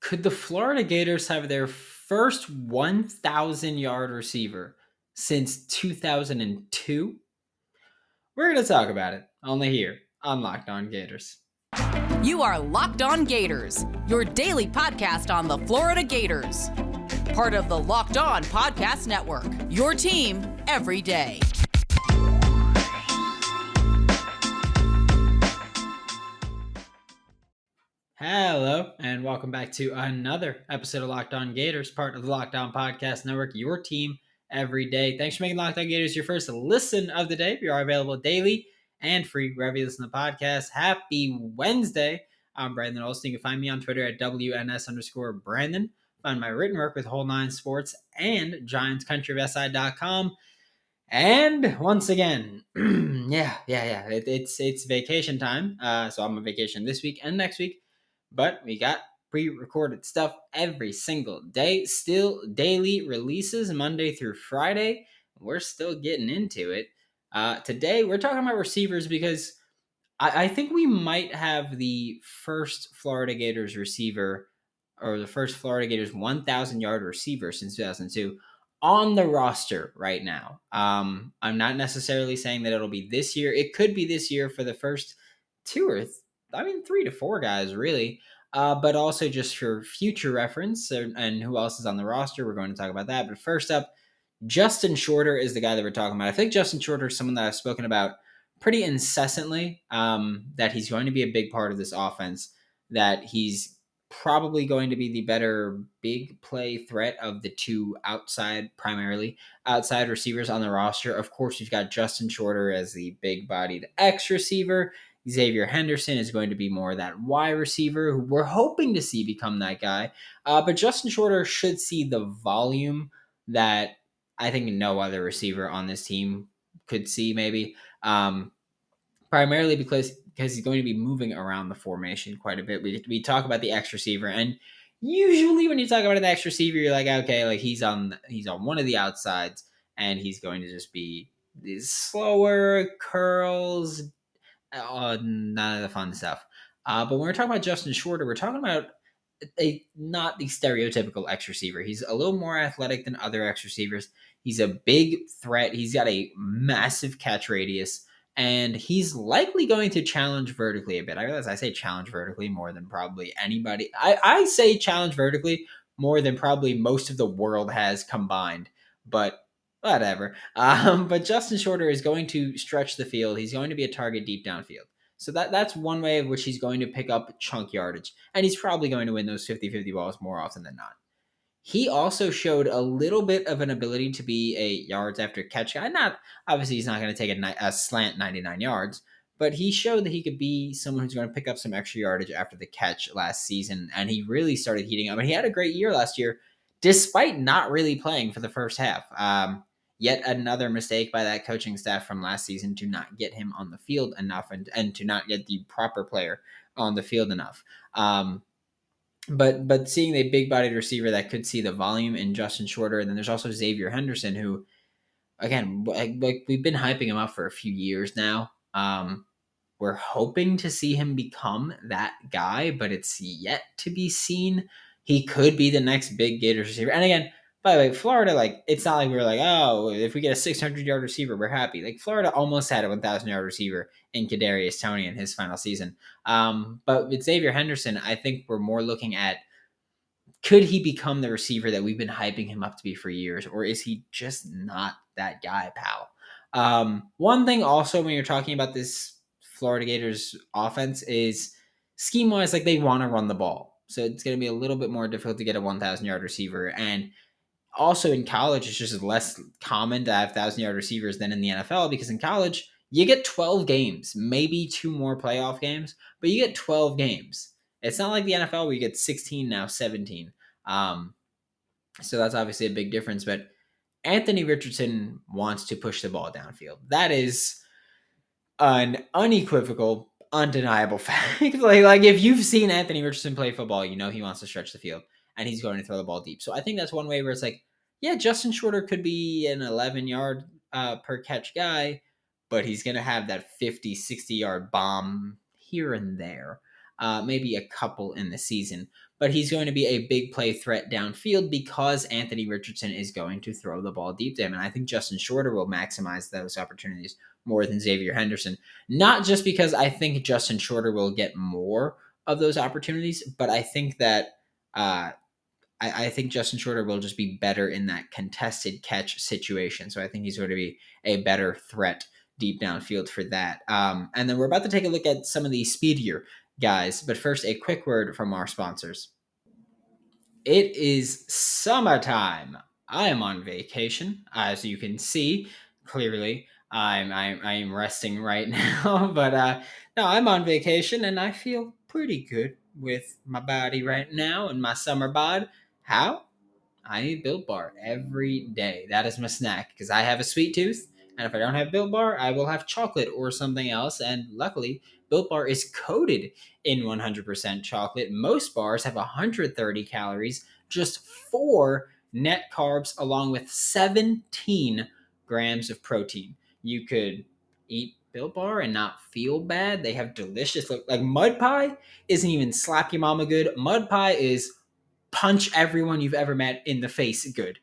Could the Florida Gators have their first 1,000-yard receiver since 2002? We're going to talk about it only here on Locked On Gators. You are Locked On Gators, your daily podcast on the Florida Gators. Part of the Locked On Podcast Network, your team every day. Hello, and welcome back to another episode of Locked On Gators, part of the Locked On Podcast Network, your team every day. Thanks for making Locked On Gators your first listen of the day. We are available daily and free wherever you listen to the podcast. Happy Wednesday. I'm Brandon Olson. You can find me on Twitter at WNS_Brandon. Find my written work with Whole Nine Sports and GiantsCountryofSI.com. And once again, it's vacation time. So I'm on vacation this week and next week. But we got pre-recorded stuff every single day. Still daily releases Monday through Friday. We're still getting into it. Today, we're talking about receivers because I think we might have the first Florida Gators receiver or the first Florida Gators 1,000-yard receiver since 2002 on the roster right now. I'm not necessarily saying that it'll be this year. It could be this year for the first 3 to 4 guys, really. But also just for future reference and who else is on the roster, we're going to talk about that. But first up, Justin Shorter is the guy that we're talking about. I think Justin Shorter is someone that I've spoken about pretty incessantly, that he's going to be a big part of this offense, that he's probably going to be the better big play threat of the two primarily outside receivers on the roster. Of course, we've got Justin Shorter as the big-bodied X receiver. Xzavier Henderson is going to be more that Y receiver who we're hoping to see become that guy. But Justin Shorter should see the volume that I think no other receiver on this team could see, maybe. Primarily because he's going to be moving around the formation quite a bit. We talk about the X receiver, and usually when you talk about an X receiver, you're like, okay, like he's on one of the outsides, and he's going to just be these slower curls, none of the fun stuff. But when we're talking about Justin Shorter, we're talking about not the stereotypical X receiver. He's a little more athletic than other X receivers. He's a big threat. He's got a massive catch radius, and he's likely going to challenge vertically a bit. I realize I say challenge vertically more than probably anybody. I say challenge vertically more than probably most of the world has combined, but whatever. But Justin Shorter is going to stretch the field. He's going to be a target deep downfield. So that's one way in which he's going to pick up chunk yardage. And he's probably going to win those 50-50 balls more often than not. He also showed a little bit of an ability to be a yards after catch guy. Obviously, he's not going to take a slant 99 yards, but he showed that he could be someone who's going to pick up some extra yardage after the catch last season. And he really started heating up. And he had a great year last year, despite not really playing for the first half. Yet another mistake by that coaching staff from last season to not get him on the field enough and to not get the proper player on the field enough. But seeing a big-bodied receiver that could see the volume in Justin Shorter, and then there's also Xzavier Henderson, who, again, like we've been hyping him up for a few years now. We're hoping to see him become that guy, but it's yet to be seen. He could be the next big Gators receiver. And again, by the way, Florida, like, it's not like we were like, oh, if we get a 600-yard receiver, we're happy. Like, Florida almost had a 1,000-yard receiver in Kadarius Toney in his final season. But with Xzavier Henderson, I think we're more looking at, could he become the receiver that we've been hyping him up to be for years, or is he just not that guy, pal? One thing also when you're talking about this Florida Gators offense is scheme-wise, like, they want to run the ball. So it's going to be a little bit more difficult to get a 1,000-yard receiver. And also in college, it's just less common to have 1,000-yard receivers than in the NFL, because in college, you get 12 games, maybe 2 more playoff games, but you get 12 games. It's not like the NFL where you get 16 now, 17. So that's obviously a big difference. But Anthony Richardson wants to push the ball downfield. That is an unequivocal, undeniable fact. like if you've seen Anthony Richardson play football, you know he wants to stretch the field and he's going to throw the ball deep. So I think that's one way where it's like, yeah, Justin Shorter could be an 11-yard per catch guy, but he's going to have that 50, 60-yard bomb here and there, maybe a couple in the season. but he's going to be a big play threat downfield because Anthony Richardson is going to throw the ball deep to him. And I think Justin Shorter will maximize those opportunities more than Xzavier Henderson. Not just because I think Justin Shorter will get more of those opportunities, but I think that I think Justin Shorter will just be better in that contested catch situation. So I think he's going to be a better threat deep downfield for that. And then we're about to take a look at some of the speedier guys. But first, a quick word from our sponsors. It is summertime. I am on vacation, as you can see clearly. I'm resting right now, but no, I'm on vacation and I feel pretty good with my body right now and my summer bod. How? I eat Built Bar every day. That is my snack because I have a sweet tooth, and if I don't have Built Bar, I will have chocolate or something else. And luckily, Built Bar is coated in 100% chocolate. Most bars have 130 calories, just 4 net carbs, along with 17 grams of protein. You could eat Built Bar and not feel bad. They have delicious, like mud pie isn't even slap your mama good. Mud pie is punch everyone you've ever met in the face good.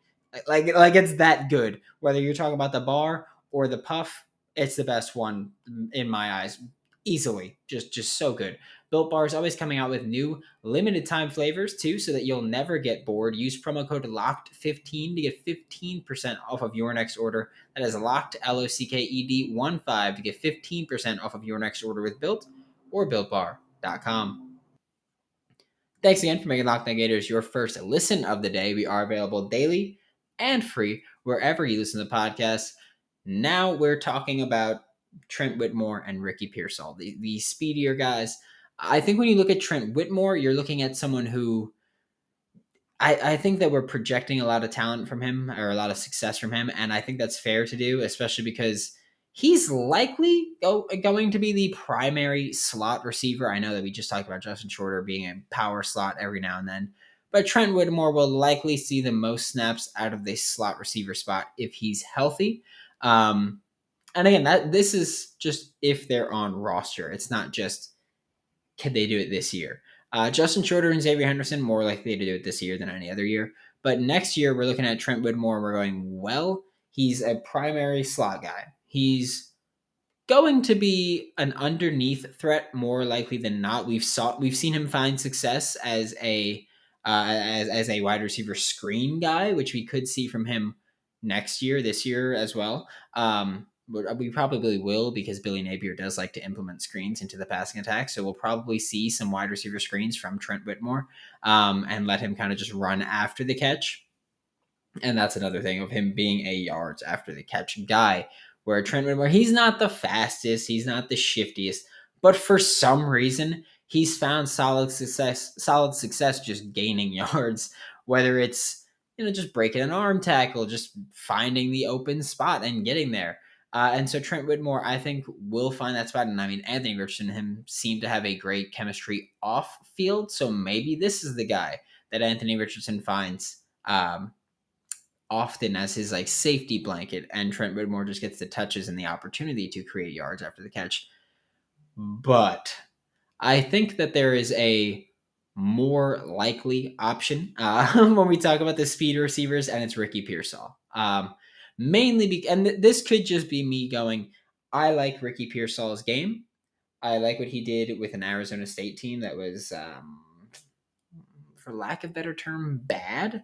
Like it's that good. Whether you're talking about the bar or the puff, it's the best one in my eyes. Easily. Just so good. Built Bar is always coming out with new limited time flavors too, so that you'll never get bored. Use promo code LOCKED15 to get 15% off of your next order. That is locked LOCKED 15 to get 15% off of your next order with Built or BuiltBar.com. Thanks again for making Locked On Gators your first listen of the day. We are available daily and free wherever you listen to podcasts. Now we're talking about Trent Whittemore and Ricky Pearsall, the speedier guys. I think when you look at Trent Whittemore, you're looking at someone who I think that we're projecting a lot of talent from him or a lot of success from him, and I think that's fair to do, especially because he's likely going to be the primary slot receiver. I know that we just talked about Justin Shorter being a power slot every now and then, but Trent Whittemore will likely see the most snaps out of the slot receiver spot if he's healthy. And again, this is just if they're on roster. It's not just can they do it this year. Justin Shorter and Xzavier Henderson more likely to do it this year than any other year. But next year, we're looking at Trent Whittemore. We're going, well, he's a primary slot guy. He's going to be an underneath threat more likely than not. We've seen him find success as a wide receiver screen guy, which we could see from him this year as well. We probably will because Billy Napier does like to implement screens into the passing attack. So we'll probably see some wide receiver screens from Trent Whittemore and let him kind of just run after the catch. And that's another thing of him being a yards after the catch guy, where Trent Whittemore, he's not the fastest, he's not the shiftiest, but for some reason, he's found solid success just gaining yards, whether it's just breaking an arm tackle, just finding the open spot and getting there. And so Trent Whittemore, I think, will find that spot. And I mean, Anthony Richardson and him seem to have a great chemistry off field. So maybe this is the guy that Anthony Richardson finds often as his safety blanket. And Trent Whittemore just gets the touches and the opportunity to create yards after the catch. But I think that there is a more likely option when we talk about the speed receivers, and it's Ricky Pearsall. Mainly, and this could just be me going, I like Ricky Pearsall's game. I like what he did with an Arizona State team that was, for lack of a better term, bad.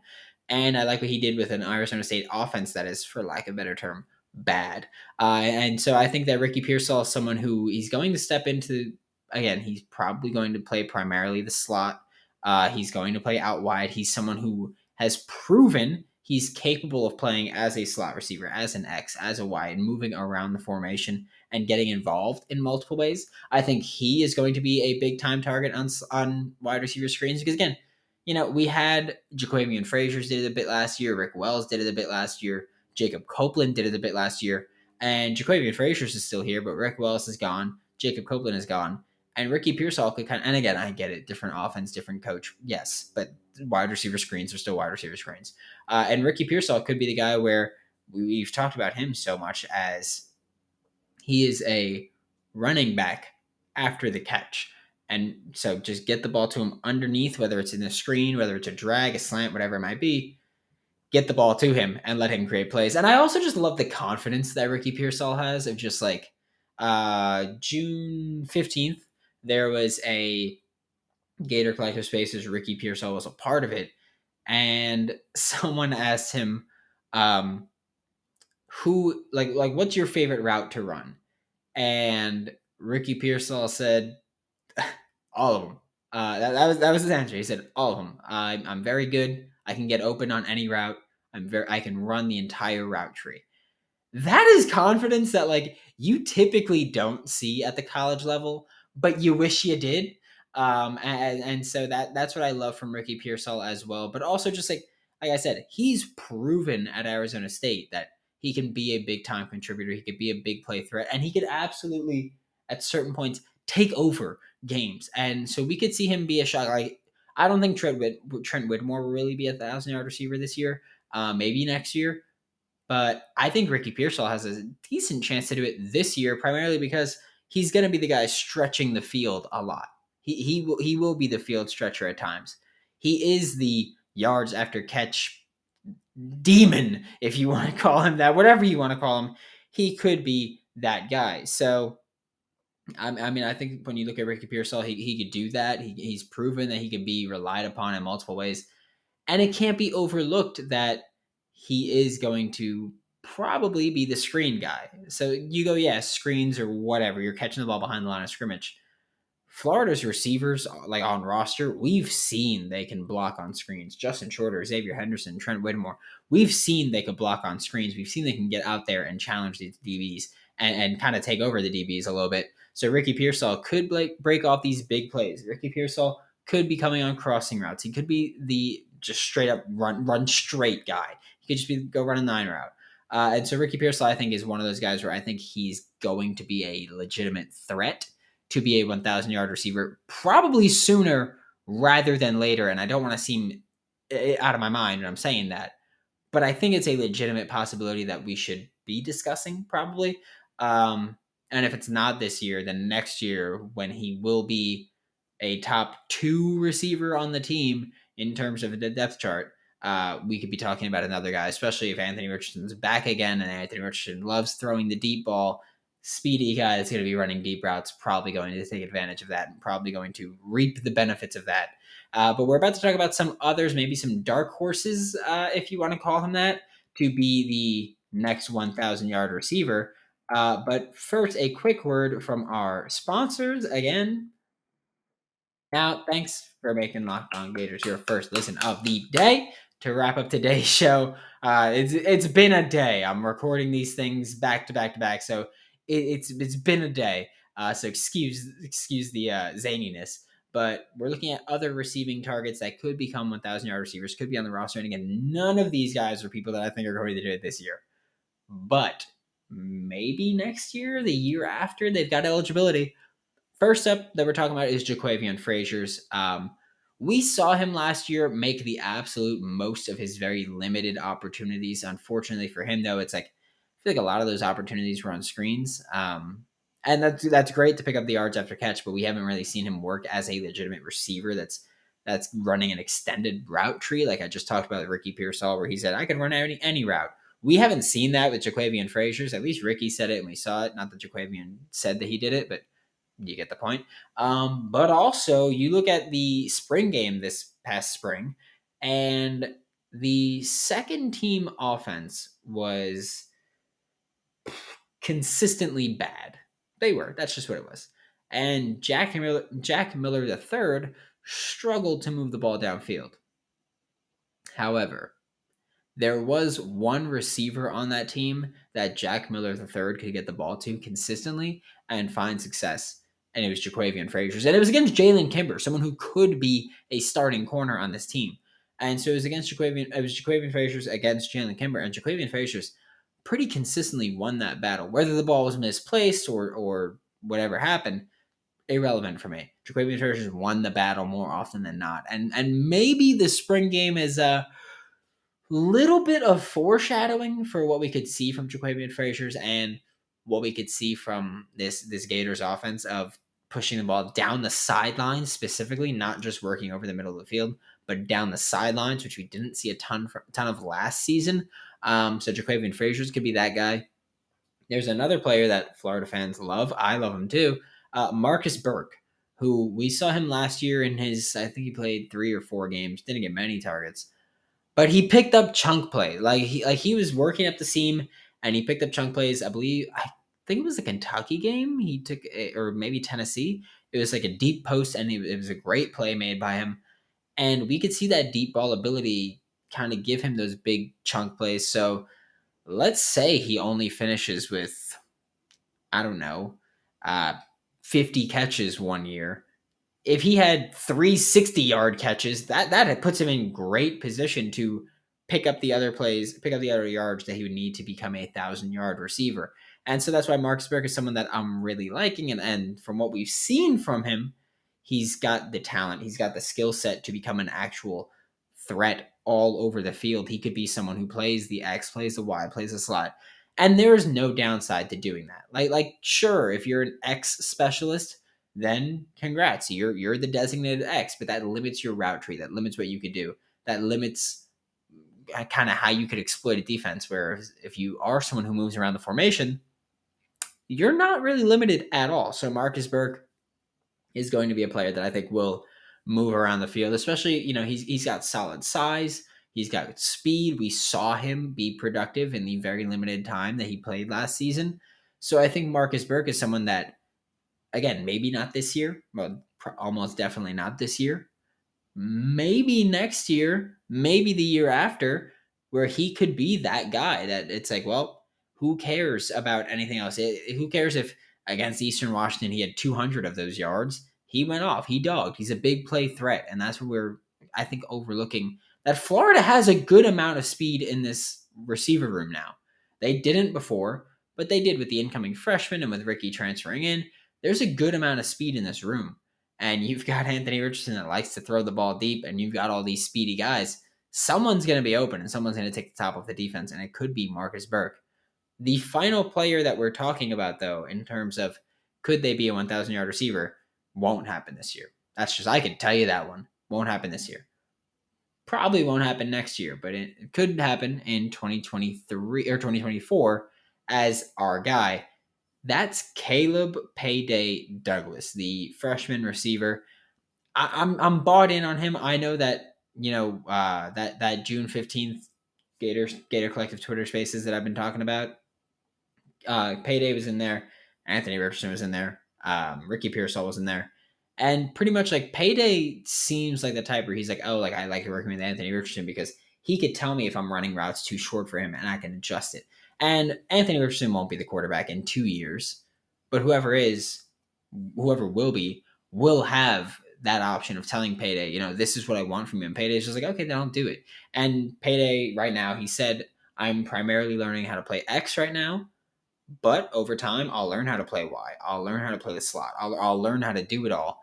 And I like what he did with an Arizona State offense that is, for lack of a better term, bad. And so I think that Ricky Pearsall is someone who he's going to step into. Again, he's probably going to play primarily the slot. He's going to play out wide. He's someone who has proven he's capable of playing as a slot receiver, as an X, as a Y, and moving around the formation and getting involved in multiple ways. I think he is going to be a big time target on wide receiver screens because, again, we had Jakubian Frasers did it a bit last year. Rick Wells did it a bit last year. Jacob Copeland did it a bit last year. And Jakubian Frasers is still here, but Rick Wells is gone. Jacob Copeland is gone. And Ricky Pearsall could and again, I get it, different offense, different coach, yes, but wide receiver screens are still wide receiver screens. And Ricky Pearsall could be the guy where we've talked about him so much as he is a running back after the catch. And so just get the ball to him underneath, whether it's in the screen, whether it's a drag, a slant, whatever it might be. Get the ball to him and let him create plays. And I also just love the confidence that Ricky Pearsall has of just like June 15th, there was a Gator Collective Spaces. Ricky Pearsall was a part of it. And someone asked him, what's your favorite route to run? And Ricky Pearsall said, all of them. That was his answer. He said all of them. I'm very good. I can get open on any route. I can run the entire route tree. That is confidence that like you typically don't see at the college level, but you wish you did. And so that's what I love from Ricky Pearsall as well. But also just like I said, he's proven at Arizona State that he can be a big time contributor. He could be a big play threat, and he could absolutely at certain points take over games. And so we could see him be a shot. Like I don't think Trent Whittemore will really be a 1,000-yard receiver this year. Maybe next year. But I think Ricky Pearsall has a decent chance to do it this year, primarily because he's going to be the guy stretching the field a lot. He will be the field stretcher at times. He is the yards after catch demon, if you want to call him that, whatever you want to call him. He could be that guy. So, I mean, I think when you look at Ricky Pearsall, he could do that. He's proven that he can be relied upon in multiple ways. And it can't be overlooked that he is going to probably be the screen guy. So you go, yeah, screens or whatever. You're catching the ball behind the line of scrimmage. Florida's receivers, like on roster, we've seen they can block on screens. Justin Shorter, Xzavier Henderson, Trent Whittemore. We've seen they could block on screens. We've seen they can get out there and challenge these DBs and kind of take over the DBs a little bit. So Ricky Pearsall could break off these big plays. Ricky Pearsall could be coming on crossing routes. He could be the just straight up run straight guy. He could just go run a 9 route. And so Ricky Pearsall, I think, is one of those guys where I think he's going to be a legitimate threat to be a 1,000-yard receiver, probably sooner rather than later. And I don't want to seem out of my mind when I'm saying that, but I think it's a legitimate possibility that we should be discussing probably. And if it's not this year, then next year when he will be a top 2 receiver on the team in terms of the depth chart, we could be talking about another guy, especially if Anthony Richardson's back again, and Anthony Richardson loves throwing the deep ball. Speedy guy that's going to be running deep routes, probably going to take advantage of that and probably going to reap the benefits of that. But we're about to talk about some others, maybe some dark horses, if you want to call them that, to be the next 1,000-yard receiver. But first, a quick word from our sponsors again. Now, thanks for making Locked On Gators your first listen of the day. To wrap up today's show, it's been a day. I'm recording these things back to back to back, so it's been a day. So excuse the zaniness, but we're looking at other receiving targets that could become 1,000-yard receivers, could be on the roster. And again, none of these guys are people that I think are going to do it this year, but maybe next year, the year after, they've got eligibility. First up that we're talking about is Jakubian Frasers. We saw him last year make the absolute most of his very limited opportunities. Unfortunately for him, though, it's like I feel like a lot of those opportunities were on screens. And that's great to pick up the yards after catch, but we haven't really seen him work as a legitimate receiver that's running an extended route tree. Like I just talked about Ricky Pearsall, where he said, I can run any route. We haven't seen that with Jakubian Frasers. At least Ricky said it and we saw it. Not that Jakubian said that he did it, but you get the point. But also, you look at the spring game this past spring, and the second team offense was consistently bad. They were. That's just what it was. And Jack Miller III struggled to move the ball downfield. However, there was one receiver on that team that Jack Miller III could get the ball to consistently and find success, and it was Jakubian Frasers. And it was against Jalen Kimber, someone who could be a starting corner on this team. And so it was Jakubian Frasers against Jalen Kimber, and Jakubian Frasers pretty consistently won that battle. Whether the ball was misplaced or whatever happened, irrelevant for me. Jakubian Frasers won the battle more often than not. And maybe the spring game is little bit of foreshadowing for what we could see from Jakubian Frasers and what we could see from this Gators offense of pushing the ball down the sidelines specifically, not just working over the middle of the field, but down the sidelines, which we didn't see a ton of last season. So Jakubian Frasers could be that guy. There's another player that Florida fans love. I love him too. Marcus Burke, who we saw him last year in his, I think he played 3 or 4 games, didn't get many targets, but he picked up chunk play. He was working up the seam and he picked up chunk plays. I think it was the Kentucky game. He took, or maybe Tennessee. It was like a deep post and it was a great play made by him. And we could see that deep ball ability kind of give him those big chunk plays. So let's say he only finishes with, I don't know, 50 catches one year. If he had 360-yard catches, that puts him in great position to pick up the other yards that he would need to become a 1,000-yard receiver. And so that's why Marcus Burke is someone that I'm really liking. And from what we've seen from him, he's got the talent. He's got the skill set to become an actual threat all over the field. He could be someone who plays the X, plays the Y, plays the slot. And there is no downside to doing that. Like sure, if you're an X specialist, then congrats, you're the designated X, but that limits your route tree. That limits what you could do. That limits kind of how you could exploit a defense. Whereas if you are someone who moves around the formation, you're not really limited at all. So Marcus Burke is going to be a player that I think will move around the field, especially, he's got solid size. He's got speed. We saw him be productive in the very limited time that he played last season. So I think Marcus Burke is someone that, again, maybe not this year, but almost definitely not this year. Maybe next year, maybe the year after, where he could be that guy that it's like, well, who cares about anything else? Who cares if against Eastern Washington he had 200 of those yards? He went off. He dogged. He's a big play threat, and that's what we're, I think, overlooking. That Florida has a good amount of speed in this receiver room now. They didn't before, but they did with the incoming freshman and with Ricky transferring in. There's a good amount of speed in this room. And you've got Anthony Richardson that likes to throw the ball deep, and you've got all these speedy guys. Someone's going to be open, and someone's going to take the top of the defense, and it could be Marcus Burke. The final player that we're talking about, though, in terms of could they be a 1,000-yard receiver, won't happen this year. I can tell you that one. Won't happen this year. Probably won't happen next year, but it could happen in 2023 or 2024 as our guy. That's Caleb Payday Douglas, the freshman receiver. I'm bought in on him. I know that that June 15th Gator Collective Twitter Spaces that I've been talking about. Payday was in there. Anthony Richardson was in there. Ricky Pearsall was in there. And pretty much like Payday seems like the type where he's like, oh, like I like working with Anthony Richardson because he could tell me if I'm running routes too short for him and I can adjust it. And Anthony Richardson won't be the quarterback in 2 years, but whoever will be, will have that option of telling Payday, this is what I want from you. And Payday's just like, okay, then I'll do it. And Payday right now, he said, I'm primarily learning how to play X right now, but over time, I'll learn how to play Y. I'll learn how to play the slot. I'll learn how to do it all.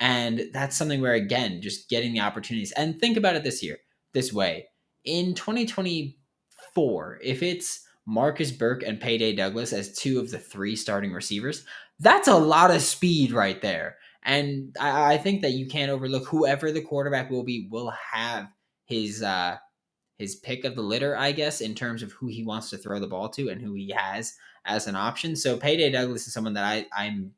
And that's something where, again, just getting the opportunities. And think about it this way. In 2024, if it's Marcus Burke and Payday Douglas as 2 of the 3 starting receivers, that's a lot of speed right there. And I think that you can't overlook whoever the quarterback will be will have his pick of the litter, I guess, in terms of who he wants to throw the ball to and who he has as an option. So Payday Douglas is someone that I'm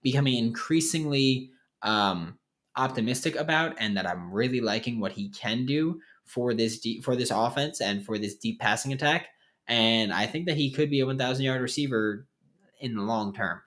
becoming increasingly optimistic about, and that I'm really liking what he can do for this offense and for this deep passing attack. And I think that he could be a 1,000-yard receiver in the long term.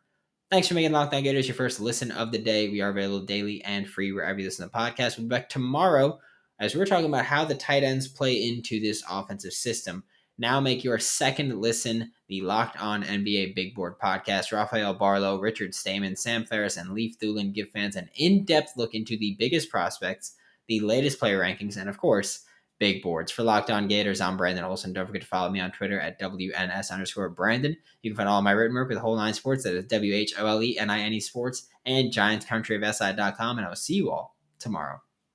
Thanks for making Locked On Gators your first listen of the day. We are available daily and free wherever you listen to the podcast. We'll be back tomorrow as we're talking about how the tight ends play into this offensive system. Now make your second listen the Locked On NBA Big Board podcast. Rafael Barlow, Richard Stamen, Sam Ferris, and Leif Thulin give fans an in-depth look into the biggest prospects, the latest player rankings, and of course, big boards. For Locked On Gators, I'm Brandon Olson. Don't forget to follow me on Twitter at WNS_Brandon. You can find all my written work with Whole Nine Sports. That is WHOLENINE Sports and GiantsCountryofSI.com. And I will see you all tomorrow.